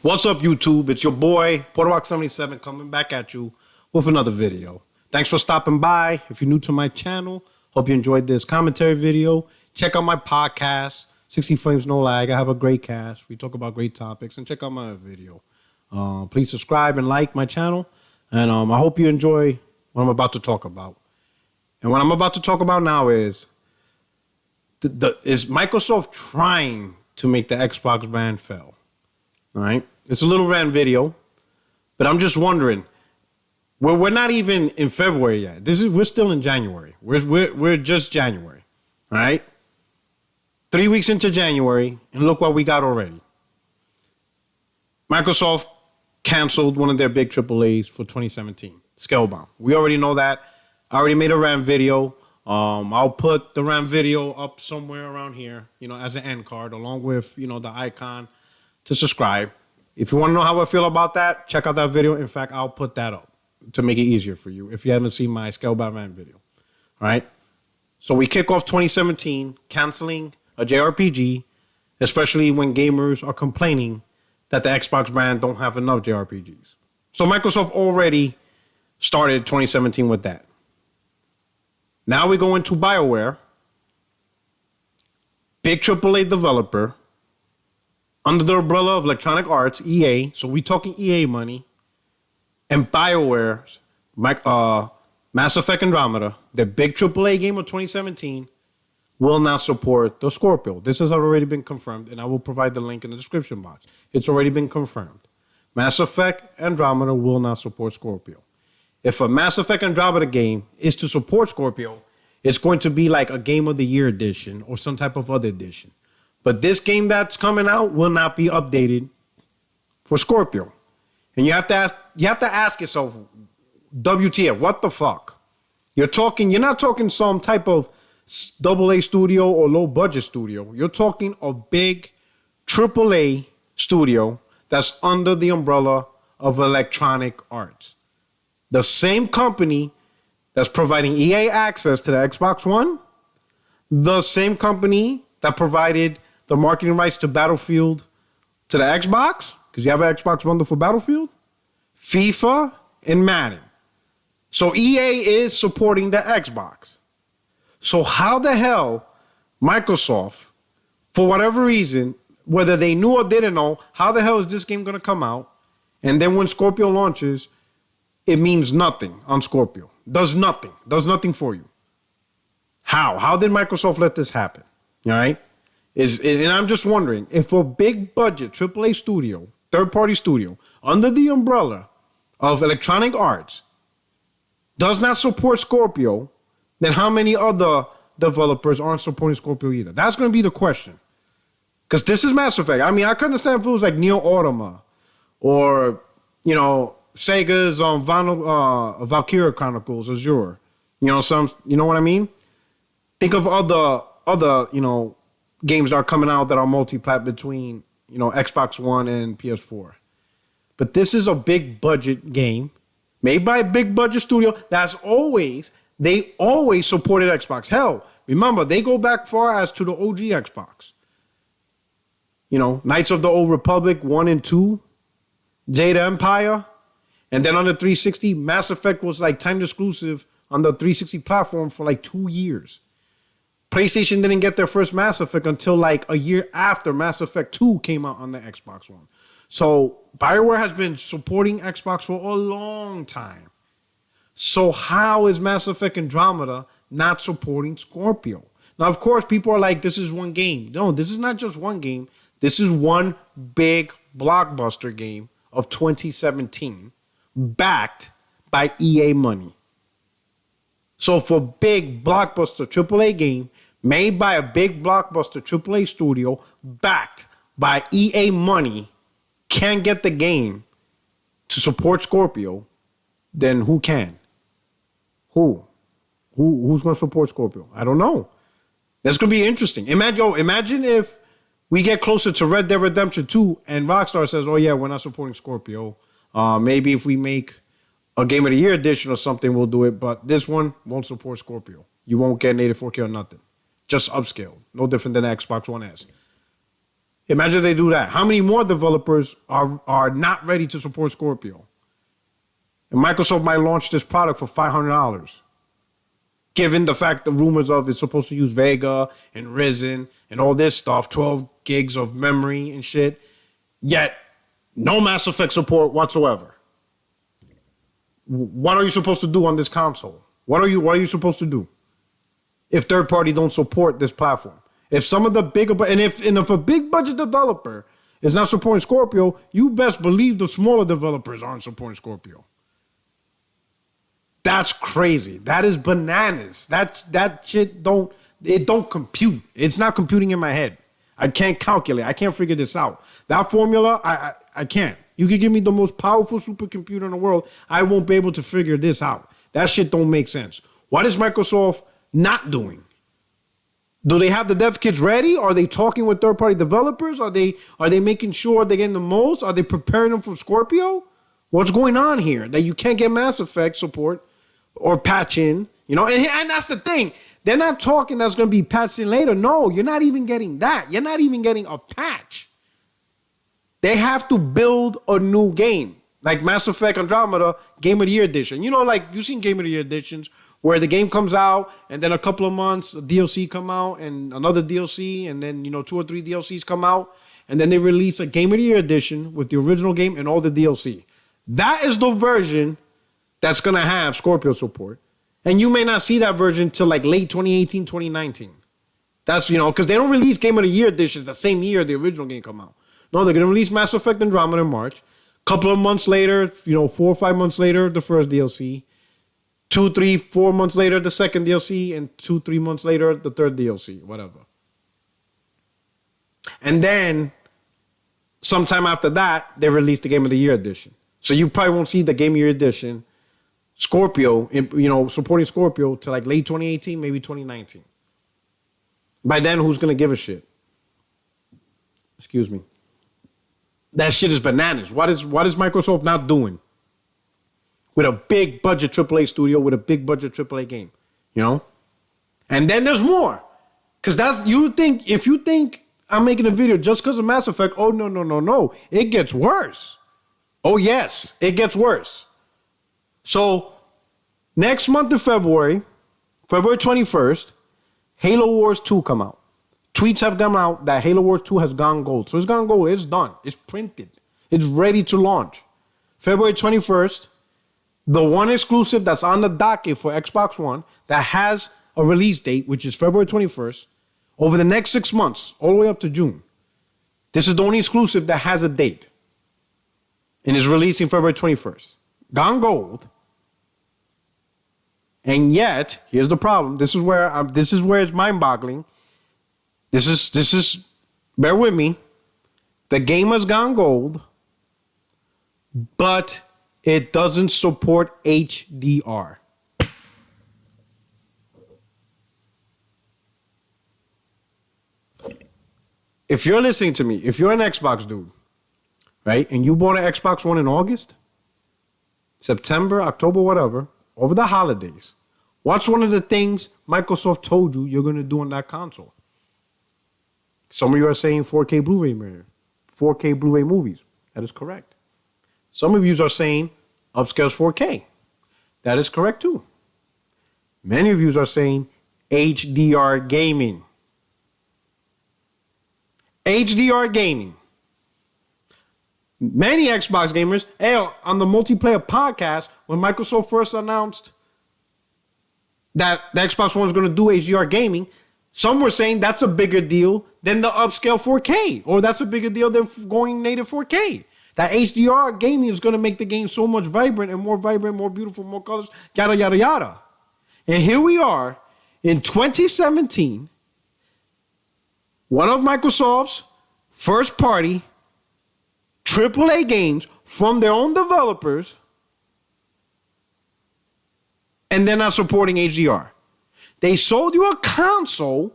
What's up, YouTube? It's your boy, PorterRock77, coming back at you with another video. Thanks for stopping by. If you're new to my channel, hope you enjoyed this commentary video. Check out my podcast, 60 Frames No Lag. I have a great cast. We talk about great topics. And check out my video. Please subscribe and like my channel. And I hope you enjoy what I'm about to talk about. And what I'm about to talk about now is Microsoft trying to make the Xbox brand fail. All right, it's a little rant video, but I'm just wondering. We're not even in February yet. We're still in January. We're just January. All right, 3 weeks into January, and look what we got already. Microsoft canceled one of their big AAAs for 2017, Scalebound. We already know that. I already made a rant video. I'll put the rant video up somewhere around here, as an end card, along with, the icon to subscribe. If you want to know how I feel about that, check out that video. In fact, I'll put that up to make it easier for you if you haven't seen my Scalebound rant video. All right? So we kick off 2017 canceling a JRPG, especially when gamers are complaining that the Xbox brand don't have enough JRPGs. So Microsoft already started 2017 with that. Now we go into Bioware, big AAA developer, under the umbrella of Electronic Arts, EA. So we talking EA money. And Bioware's Mass Effect Andromeda, the big AAA game of 2017, will now support the Scorpio. This has already been confirmed, and I will provide the link in the description box. It's already been confirmed. Mass Effect Andromeda will now support Scorpio. If a Mass Effect Andromeda game is to support Scorpio, it's going to be like a Game of the Year edition or some type of other edition. But this game that's coming out will not be updated for Scorpio. And you have to ask yourself, WTF, what the fuck? You're not talking some type of AA studio or low budget studio. You're talking a big AAA studio that's under the umbrella of Electronic Arts. The same company that's providing EA access to the Xbox One, the same company that provided the marketing rights to Battlefield to the Xbox, because you have an Xbox bundle for Battlefield, FIFA, and Madden. So EA is supporting the Xbox. So how the hell Microsoft, for whatever reason, whether they knew or didn't know, how the hell is this game going to come out? And then when Scorpio launches, it means nothing on Scorpio. Does nothing for you. How? How did Microsoft let this happen? All right? And I'm just wondering, if a big budget AAA studio, third-party studio, under the umbrella of Electronic Arts does not support Scorpio, then how many other developers aren't supporting Scorpio either? That's going to be the question. Because this is Mass Effect. I mean, I could understand if it was like Neo Automa or, Sega's Valkyria Chronicles, Azure. You know what I mean? Think of other games that are coming out that are multi-plat between, Xbox One and PS4. But this is a big budget game made by a big budget studio they always supported Xbox. Hell, remember, they go back far as to the OG Xbox. Knights of the Old Republic 1 and 2, Jade Empire. And then on the 360, Mass Effect was like timed exclusive on the 360 platform for like 2 years. PlayStation didn't get their first Mass Effect until like a year after Mass Effect 2 came out on the Xbox One. So Bioware has been supporting Xbox for a long time. So how is Mass Effect Andromeda not supporting Scorpio? Now, of course, people are like, this is one game. No, this is not just one game. This is one big blockbuster game of 2017 backed by EA money. So for big blockbuster AAA game made by a big blockbuster AAA studio backed by EA money can't get the game to support Scorpio, then who can? Who's going to support Scorpio? I don't know. That's going to be interesting. Imagine if we get closer to Red Dead Redemption 2 and Rockstar says, oh yeah, we're not supporting Scorpio. Maybe if we make a Game of the Year edition or something, we'll do it. But this one won't support Scorpio. You won't get native 4K or nothing. Just upscale. No different than the Xbox One S. Imagine they do that. How many more developers are not ready to support Scorpio? And Microsoft might launch this product for $500. Given the fact the rumors of it's supposed to use Vega and Risen and all this stuff, 12 gigs of memory and shit, yet no Mass Effect support whatsoever. What are you supposed to do on this console? What are you supposed to do if third party don't support this platform? If some of the bigger, and if a big budget developer is not supporting Scorpio, you best believe the smaller developers aren't supporting Scorpio. That's crazy. That is bananas. That shit don't compute. It's not computing in my head. I can't calculate. I can't figure this out. That formula, I can't. You can give me the most powerful supercomputer in the world. I won't be able to figure this out. That shit don't make sense. What is Microsoft not doing? Do they have the dev kits ready? Are they talking with third-party developers? Are they making sure they're getting the most? Are they preparing them for Scorpio? What's going on here that you can't get Mass Effect support or patch in? You know, and that's the thing. They're not talking that's going to be patched in later. No, you're not even getting that. You're not even getting a patch. They have to build a new game. Like Mass Effect Andromeda, Game of the Year Edition. You know, like you've seen Game of the Year Editions where the game comes out and then a couple of months, a DLC come out and another DLC and then, 2 or 3 DLCs come out and then they release a Game of the Year Edition with the original game and all the DLC. That is the version that's going to have Scorpio support. And you may not see that version till like late 2018, 2019. That's, because they don't release Game of the Year Editions the same year the original game come out. No, they're going to release Mass Effect Andromeda in March. Couple of months later, 4 or 5 months later, the first DLC. 2, 3, 4 months later, the second DLC. And 2, 3 months later, the third DLC. Whatever. And then, sometime after that, they release the Game of the Year Edition. So you probably won't see the Game of the Year Edition, Scorpio, supporting Scorpio till like late 2018, maybe 2019. By then, who's going to give a shit? Excuse me. That shit is bananas. What is Microsoft not doing with a big budget AAA studio with a big budget AAA game? And then there's more, because if you think I'm making a video just because of Mass Effect, oh no, it gets worse. Oh yes, it gets worse. So next month of February 21st, Halo Wars 2 come out. Tweets have come out that Halo Wars 2 has gone gold. So it's gone gold. It's done. It's printed. It's ready to launch. February 21st, the one exclusive that's on the docket for Xbox One that has a release date, which is February 21st, over the next 6 months, all the way up to June. This is the only exclusive that has a date. And is releasing February 21st. Gone gold. And yet, here's the problem. This is where it's mind-boggling. This is, bear with me. The game has gone gold, but it doesn't support HDR. If you're listening to me, if you're an Xbox dude, right, and you bought an Xbox One in August, September, October, whatever, over the holidays, what's one of the things Microsoft told you you're going to do on that console? Some of you are saying 4K Blu-ray mirror, 4K Blu-ray movies. That is correct. Some of you are saying upscales 4K. That is correct too. Many of you are saying HDR gaming. HDR gaming. Many Xbox gamers, on the multiplayer podcast, when Microsoft first announced that the Xbox One was going to do HDR gaming, some were saying that's a bigger deal than the upscale 4K, or that's a bigger deal than going native 4K. That HDR gaming is going to make the game so much vibrant, more beautiful, more colors, yada, yada, yada. And here we are in 2017, one of Microsoft's first party AAA games from their own developers, and they're not supporting HDR. They sold you a console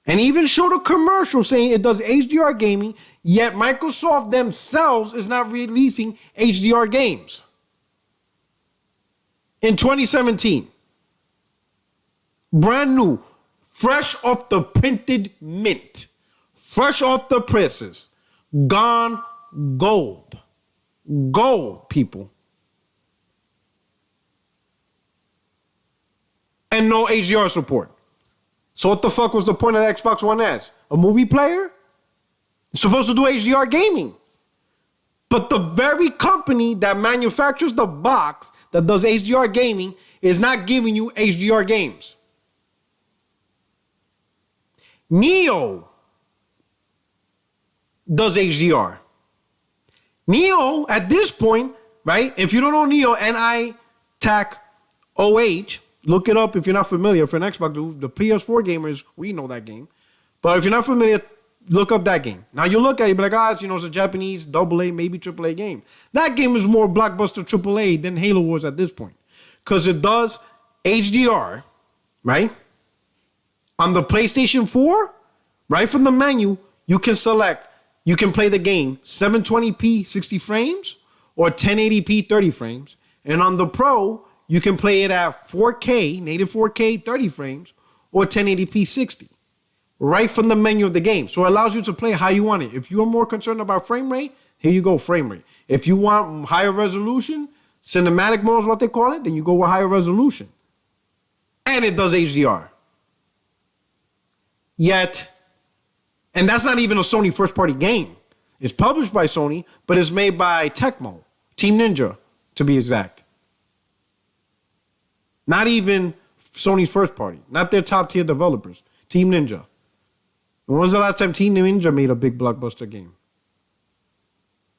and even showed a commercial saying it does HDR gaming, yet Microsoft themselves is not releasing HDR games. In 2017. Brand new, fresh off the printed mint. fresh off the presses, gone gold. Gold, people. And no HDR support. So what the fuck was the point of the Xbox One S? A movie player? It's supposed to do HDR gaming. But the very company that manufactures the box that does HDR gaming is not giving you HDR games. Neo does HDR. Neo, at this point, right? If you don't know Neo, NITAC-OH, look it up if you're not familiar. For an Xbox, the PS4 gamers, we know that game. But if you're not familiar, look up that game. Now you look at it, you be like, it's a Japanese AA, maybe AAA game. That game is more blockbuster AAA than Halo Wars at this point. Because it does HDR, right? On the PlayStation 4, right from the menu, you can select, you can play the game 720p 60 frames or 1080p 30 frames. And on the Pro, you can play it at 4K, native 4K 30 frames or 1080p 60. Right from the menu of the game. So it allows you to play how you want it. If you are more concerned about frame rate, here you go, frame rate. If you want higher resolution, cinematic mode is what they call it, then you go with higher resolution. And it does HDR. Yet, and that's not even a Sony first-party game. It's published by Sony, but it's made by Tecmo, Team Ninja, to be exact. Not even Sony's first party, not their top-tier developers, Team Ninja. When was the last time Team Ninja made a big blockbuster game?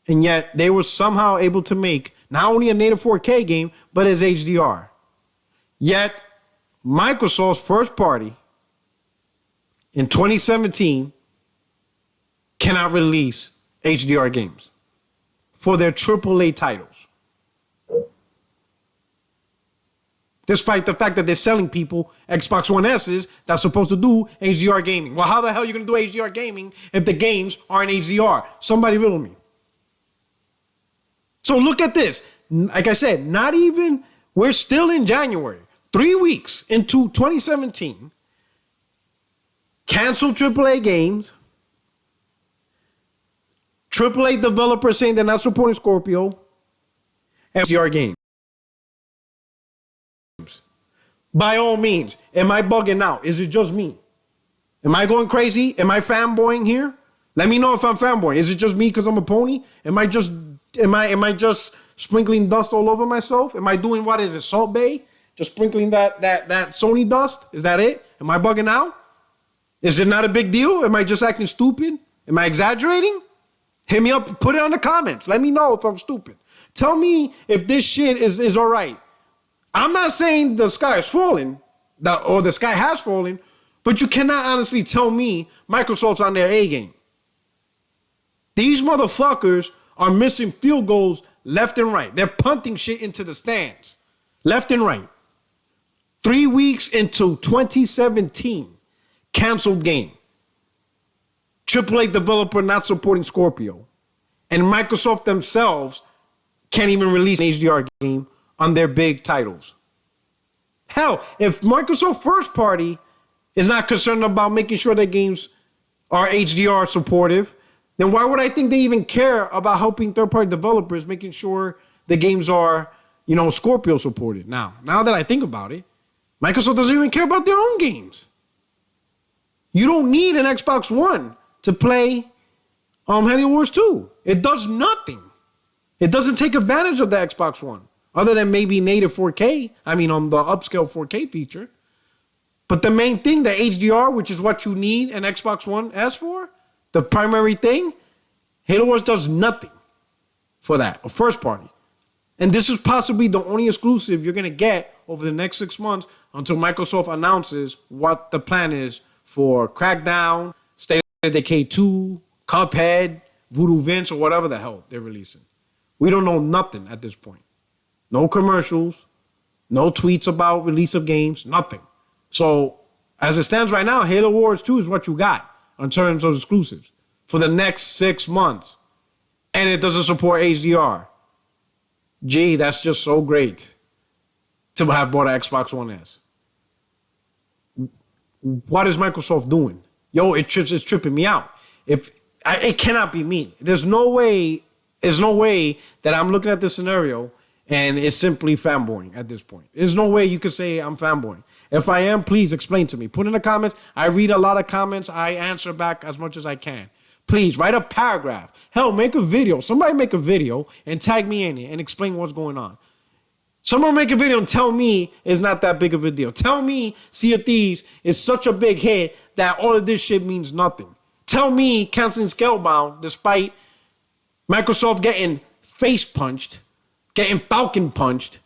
And yet, they were somehow able to make not only a native 4K game, but as HDR. Yet, Microsoft's first party in 2017 cannot release HDR games for their AAA titles. Despite the fact that they're selling people Xbox One S's that's supposed to do HDR gaming. Well, how the hell are you going to do HDR gaming if the games aren't HDR? Somebody riddle me. So look at this. Like I said, not even, we're still in January. 3 weeks into 2017. Canceled AAA games. AAA developers saying they're not supporting Scorpio. HDR games. By all means, am I bugging out? Is it just me? Am I going crazy? Am I fanboying here? Let me know if I'm fanboying. Is it just me because I'm a pony? Am I just sprinkling dust all over myself? Am I doing, what is it, Salt Bay? Just sprinkling that Sony dust? Is that it? Am I bugging out? Is it not a big deal? Am I just acting stupid? Am I exaggerating? Hit me up, put it on the comments. Let me know if I'm stupid. Tell me if this shit is all right. I'm not saying the sky is falling, or the sky has fallen, but you cannot honestly tell me Microsoft's on their A game. These motherfuckers are missing field goals left and right. They're punting shit into the stands, left and right. 3 weeks into 2017, canceled game. AAA developer not supporting Scorpio. And Microsoft themselves can't even release an HDR game on their big titles. Hell, if Microsoft first party is not concerned about making sure their games are HDR supportive, then why would I think they even care about helping third-party developers making sure the games are, Scorpio supported? Now that I think about it, Microsoft doesn't even care about their own games. You don't need an Xbox One to play Halo Wars 2. It does nothing. It doesn't take advantage of the Xbox One, other than maybe native 4K. On the upscale 4K feature. But the main thing, the HDR, which is what you need an Xbox One S for, the primary thing, Halo Wars does nothing for that, a first party. And this is possibly the only exclusive you're going to get over the next 6 months until Microsoft announces what the plan is for Crackdown, State of Decay 2, Cuphead, Voodoo Vince, or whatever the hell they're releasing. We don't know nothing at this point. No commercials, no tweets about release of games, nothing. So as it stands right now, Halo Wars 2 is what you got in terms of exclusives for the next 6 months. And it doesn't support HDR. Gee, that's just so great to have bought an Xbox One S. What is Microsoft doing? Yo, it's tripping me out. It cannot be me. There's no way that I'm looking at this scenario and it's simply fanboying at this point. There's no way you could say I'm fanboying. If I am, please explain to me. Put in the comments. I read a lot of comments. I answer back as much as I can. Please write a paragraph. Hell, make a video. Somebody make a video and tag me in it and explain what's going on. Someone make a video and tell me it's not that big of a deal. Tell me Sea of Thieves is such a big hit that all of this shit means nothing. Tell me canceling Scalebound despite Microsoft getting face punched, getting falcon punched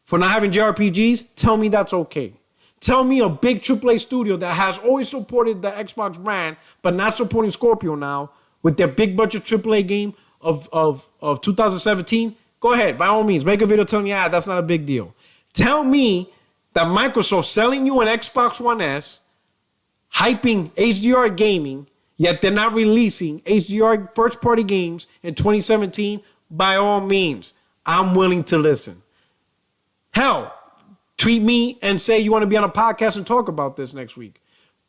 for not having JRPGs. Tell me that's okay. Tell me a big AAA studio that has always supported the Xbox brand but not supporting Scorpio now with their big budget AAA game of 2017. Go ahead, by all means, make a video telling me, that's not a big deal. Tell me that Microsoft selling you an Xbox One S, hyping HDR gaming, yet they're not releasing HDR first-party games in 2017. By all means, I'm willing to listen. Hell, tweet me and say you want to be on a podcast and talk about this next week.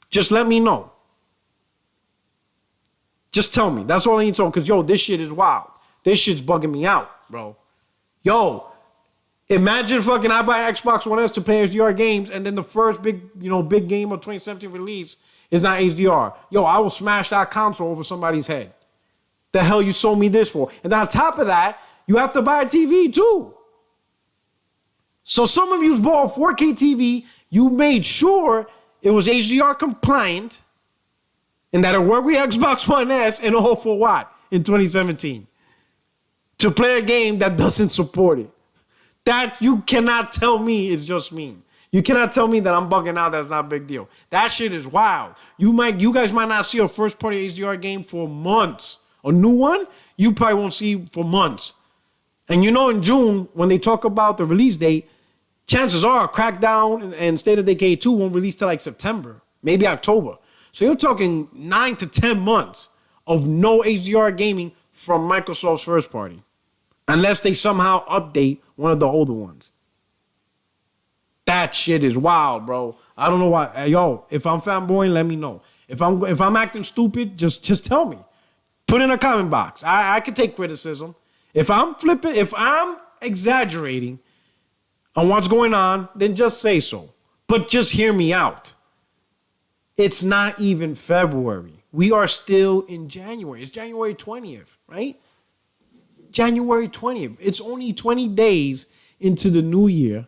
Just let me know. Just tell me. That's all I need to know, because, this shit is wild. This shit's bugging me out, bro. Imagine fucking I buy Xbox One S to play HDR games, and then the first big game of 2017 release is not HDR. I will smash that console over somebody's head. The hell you sold me this for? And then on top of that, you have to buy a TV too. So some of you bought a 4K TV, you made sure it was HDR compliant, and that it worked with Xbox One S, and all for what in 2017? To play a game that doesn't support it. That you cannot tell me is just me. You cannot tell me that I'm bugging out. That's not a big deal. That shit is wild. You guys might not see a first party HDR game for months. A new one, you probably won't see for months. And in June, when they talk about the release date, chances are Crackdown and State of Decay 2 won't release till like September, maybe October. So you're talking 9 to 10 months of no HDR gaming from Microsoft's first party. Unless they somehow update one of the older ones. That shit is wild, bro. I don't know why. If I'm fanboying, let me know. If I'm acting stupid, just tell me. Put in a comment box. I can take criticism. If I'm flipping, if I'm exaggerating on what's going on, then just say so. But just hear me out. It's not even February. We are still in January. It's January 20th, right? January 20th. It's only 20 days into the new year,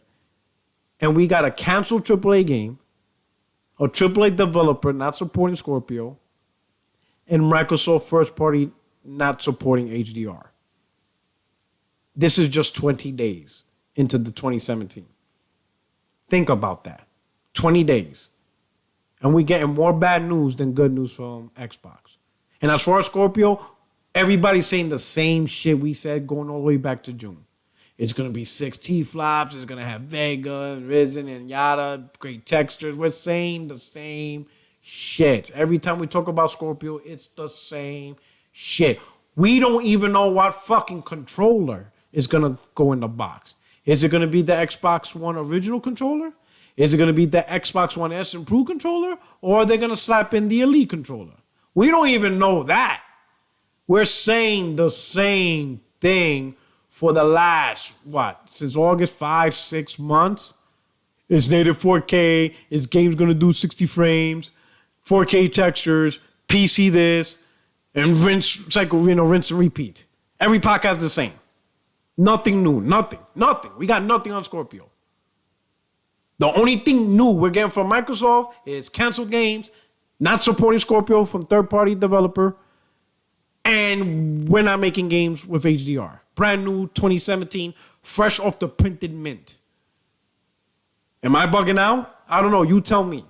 and we got a canceled AAA game, a AAA developer not supporting Scorpio, and Microsoft first party not supporting HDR. This is just 20 days into the 2017. Think about that. 20 days. And we're getting more bad news than good news from Xbox. And as far as Scorpio, everybody's saying the same shit we said going all the way back to June. It's going to be 6 T-flops. It's going to have Vega and Risen and yada, great textures. We're saying the same shit. Every time we talk about Scorpio, it's the same shit. We don't even know what fucking controller is going to go in the box. Is it going to be the Xbox One original controller? Is it going to be the Xbox One S improved controller? Or are they going to slap in the Elite controller? We don't even know that. We're saying the same thing for the last, since August, 5-6 months? It's native 4K. Its game's going to do 60 frames, 4K textures, PC this, and rinse and repeat. Every podcast the same. Nothing new. Nothing. We got nothing on Scorpio. The only thing new we're getting from Microsoft is canceled games, not supporting Scorpio from third-party developer, and we're not making games with HDR. Brand new 2017, fresh off the printed mint. Am I bugging out? I don't know. You tell me.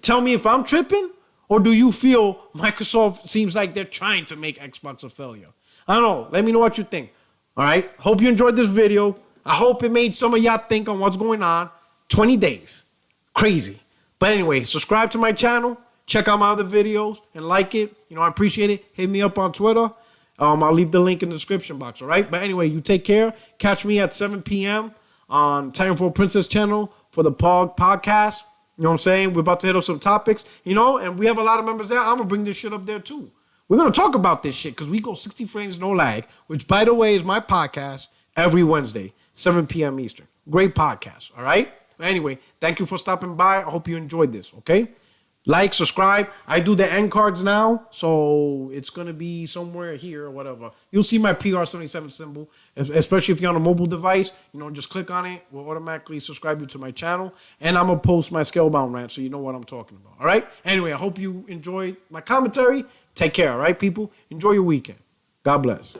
Tell me if I'm tripping, or do you feel Microsoft seems like they're trying to make Xbox a failure? I don't know. Let me know what you think. All right. Hope you enjoyed this video. I hope it made some of y'all think on what's going on. 20 days. Crazy. But anyway, subscribe to my channel. Check out my other videos and like it. I appreciate it. Hit me up on Twitter. I'll leave the link in the description box, all right? But anyway, you take care. Catch me at 7 p.m. on Titanfall Princess channel for the podcast. You know what I'm saying? We're about to hit up some topics, you know, and we have a lot of members there. I'm going to bring this shit up there too. We're going to talk about this shit because we go 60 frames, no lag, which, by the way, is my podcast every Wednesday, 7 p.m. Eastern. Great podcast, all right? Anyway, thank you for stopping by. I hope you enjoyed this, okay? Like, subscribe. I do the end cards now, so it's going to be somewhere here or whatever. You'll see my PR77 symbol, especially if you're on a mobile device. You know, just click on it. We'll automatically subscribe you to my channel. And I'm going to post my Scalebound rant so you know what I'm talking about, all right? Anyway, I hope you enjoyed my commentary. Take care, all right, people? Enjoy your weekend. God bless.